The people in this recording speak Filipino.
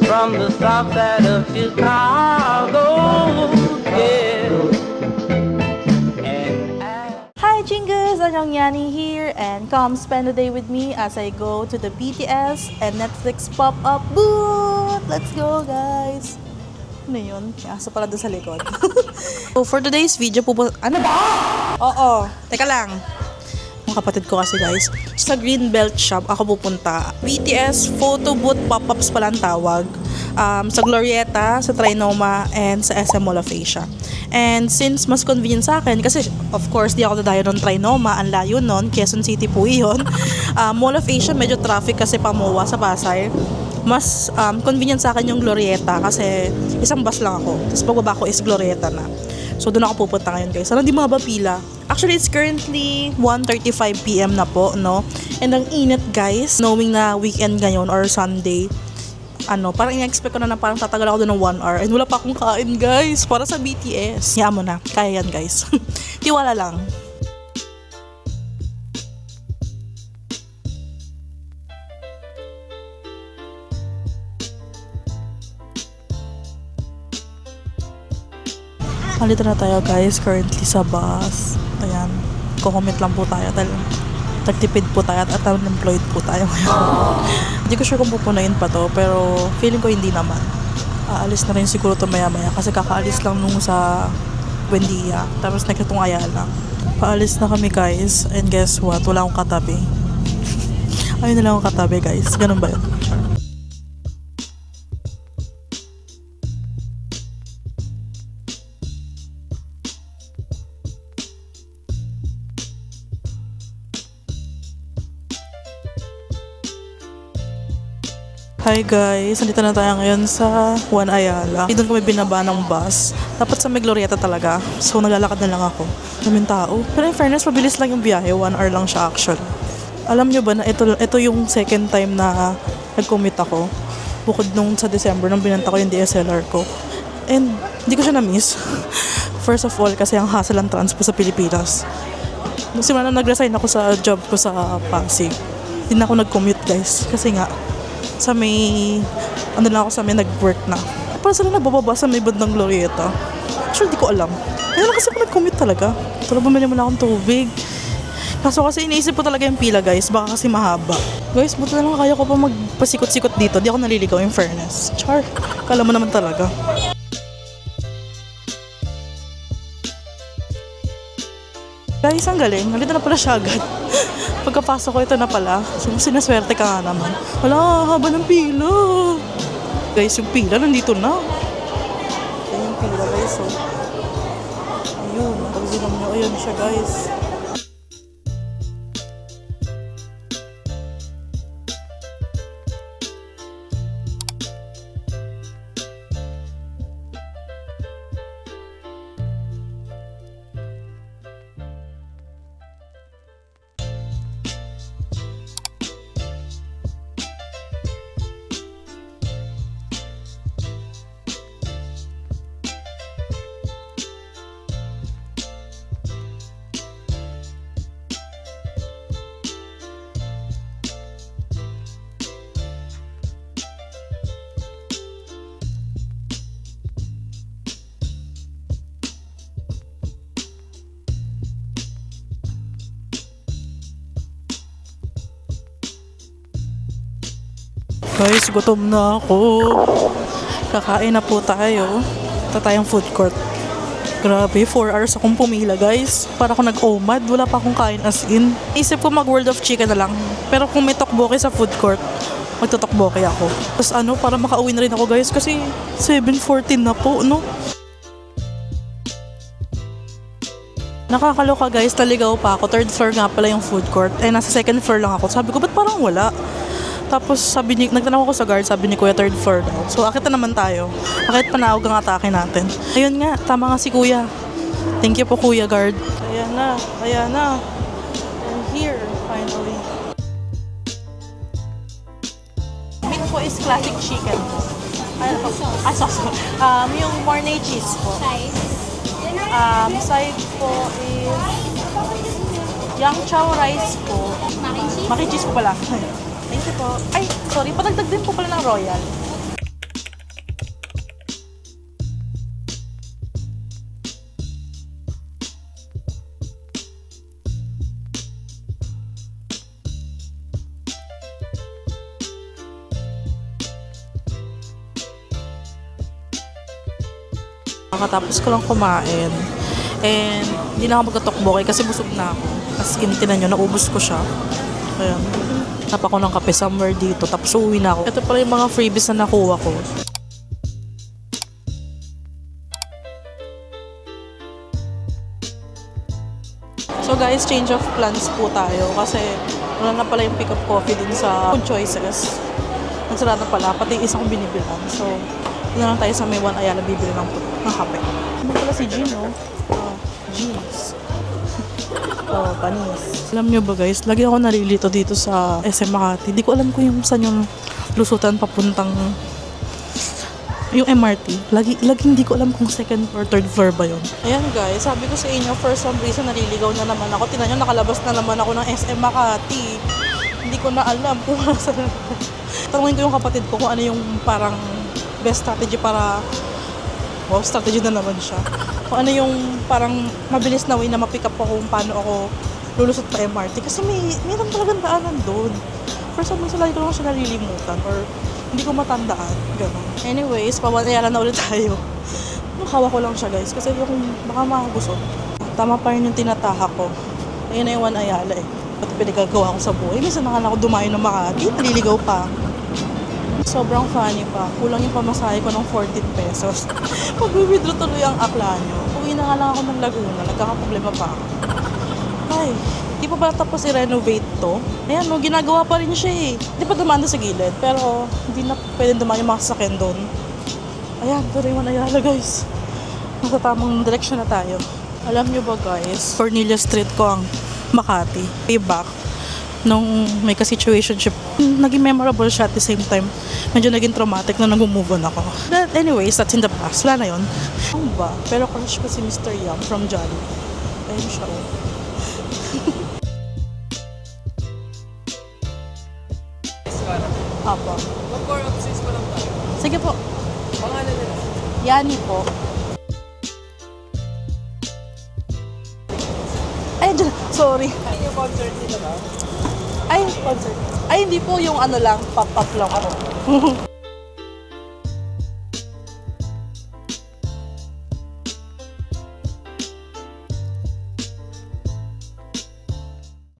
From the south side of Chicago, yeah. Hi Jingus! Anyong Yani here and come spend the day with me as I go to the BTS and Netflix pop-up booth! Let's go guys! Ano yun? May aso pala doon sa likod. So for today's video, ano ba? Oo, teka lang. Ang kapatid ko kasi guys, sa Greenbelt Shop ako pupunta. BTS photo booth pop-ups pala ang tawag. Sa Glorieta, sa Trinoma, and sa SM Mall of Asia. And since mas convenient sa akin, kasi of course di ako dadayo ng Trinoma, ang layo nun, Quezon City po yun. Mall of Asia, medyo traffic kasi pamuwa sa Pasay. Mas convenient sa akin yung Glorieta kasi isang bus lang ako. Tapos pagbaba ko is Glorieta na. So doon ako pupunta ngayon guys. Sana di mga pila. Actually, it's currently 1:35 PM na po, no? And ang init guys, knowing na weekend ngayon or Sunday, parang in-expect ko na parang tatagal ako doon ng 1 hour. And wala pa akong kain guys, para sa BTS. Hayaan mo na, kaya yan guys. Tiwala lang. Halito na tayo guys, currently sa bus. Ayan, kukomment lang po tayo dahil nagtipid po tayo at unemployed po tayo ngayon. Hindi ko sure kung pupunayin pa to, pero feeling ko hindi naman. Aalis na rin siguro to maya-maya kasi kakaalis lang nung sa Buendia. Tapos nagkatong Ayala. Paalis na kami guys, and guess what? Wala akong katabi. Ayun na lang akong katabi guys. Ganun ba yun? Hi guys, nandito na tayo ngayon sa Juan Ayala. Doon kami binaba ng bus. Dapat sa may Glorieta talaga. So naglalakad na lang ako. Daming tao. Pero in fairness, mabilis lang yung biyahe. 1 hour lang siya actually. Alam nyo ba na ito yung second time na nag-commute ako. Bukod nung sa December nung binanta ko yung DSLR ko. And hindi ko siya na-miss. First of all, kasi ang hassle ang transpo sa Pilipinas. Nung simula na nag-resign ako sa job ko sa Pasig, hindi na ako nag-commute guys. Kasi nga, sa may nag-work na. Para sila nagbababa sa may bandang Glorieta. Actually, di ko alam. Kaya lang kasi ako nag-commute talaga. Pero bumili mo na akong tubig. Kaso kasi iniisip ko talaga yung pila guys. Baka kasi mahaba. Guys, buti na lang kaya ko pa magpasikot-sikot dito. Di ako naliligaw in fairness. Char, kala mo naman talaga. Guys, ang galing. Nalito na pala siya agad. Pagkapasok ko, ito na pala. Sinaswerte ka nga naman. Wala, haba ng pila. Guys, yung pila nandito na. Ayan yung pila guys. Oh. Ayun, pagzilang nyo. Ayun siya guys. Guys, gutom na ako. Kakain na po tayo. Ito tayong food court. Grabe, 4 hours akong pumila guys. Para ako nag-omad, wala pa akong kain as in. Isip ko mag World of Chicken na lang. Pero kung may tokboki sa food court, magtotokboki ako. Tapos para makauwi na rin ako guys kasi 7:14 na po, no? Nakakaloka guys, naligaw pa ako. 3rd floor nga pala yung food court. Eh, nasa 2nd floor lang ako. Sabi ko, ba't parang wala? Tapos nagtanong ako sa guard, sabi ni Kuya 3rd floor daw. So akit na naman tayo. Akit panawag ang atake natin. Ayun nga, tama nga si Kuya. Thank you po Kuya guard. Ayan na, ayan na. I'm here, finally. Meet po po is classic chicken po. Ay, ano po? Ah, sauce. Yung Mornay cheese po. Side po is yang chow rice po. Mac and cheese po pala. Thank you po. Ay, sorry. Padagdag din po pala ng royal. Kakatapos ko lang kumain. And hindi na ako magkatokboke kasi busog na ako. As in, tinan nyo, naubos ko siya. Ayan. Tap ako ng kape somewhere dito. Tapos uwi na ako. Ito pala yung mga freebies na nakuha ko. So guys, change of plans po tayo. Kasi wala na pala yung pick up coffee dun sa food choices. Nagsara na pala. Pati yung isang binibilan. So, yun na lang tayo sa may One Ayala bibili ng kape. Ano pala si Jean, no? Jeans. Oh, panis. Alam nyo ba guys, lagi ako narilito dito sa SM Makati. Hindi ko alam kung yung saan yung lusutan papuntang yung MRT. Lagi hindi ko alam kung second or third floor ba yun. Ayan guys, sabi ko sa inyo, for some reason naliligaw na naman ako. Tingnan nyo, nakalabas na naman ako ng SM Makati. Hindi ko na alam kung saan. Tanungin ko yung kapatid ko kung ano yung parang best strategy para strategy na naman siya. Kung ano yung parang mabilis na way na ma-pick up ko kung paano ako lulusot pa MRT. Kasi mayroon talagang daanan doon. For some reason, lagi ko lang siya nalilimutan or hindi ko matandaan. Ganun. Anyways, pawanayala na ulit tayo. Hawak ko lang siya guys kasi yung baka makagusot. Tama pa rin yung tinatahak ko. Ayun na yung One Ayala eh. Pati pinagagawa ko sa buhay. Minsan nakala ko dumayo ng Makati, naliligaw pa. Sobrang funny pa. Kulang yung pamasahe ko ng 14 pesos. Mag-withdraw tuloy ang akla nyo. Uwi na nga lang ako ng Laguna. Nagkakaproblema pa ako. Ay, di pa ba tapos i-renovate to? Ayan, no, ginagawa pa rin siya eh. Di pa dumaan sa gilid. Pero hindi na pwedeng dumaan yung mga sasakyan doon. Ayan, pero yung One Ayala guys. Nasa tamang direksyon na tayo. Alam nyo ba guys, Cornelia Street ko ang Makati. Payback. Nung may ka-situationship, naging memorable siya at the same time. Medyo naging traumatic na nag-move on ako. But anyways, that's in the past. Wala na yun. Ano ba? Pero crush ko si Mr. Yam from Jolly. Ayun siya oh. Apo. Mag-core up sis ko lang tayo. Sige po. Pangalan nila. Yani po. Ay, dyan. Sorry. Yung concert nila ba? Ay, concert. Ay, hindi po yung ano lang, pop-up lang ako.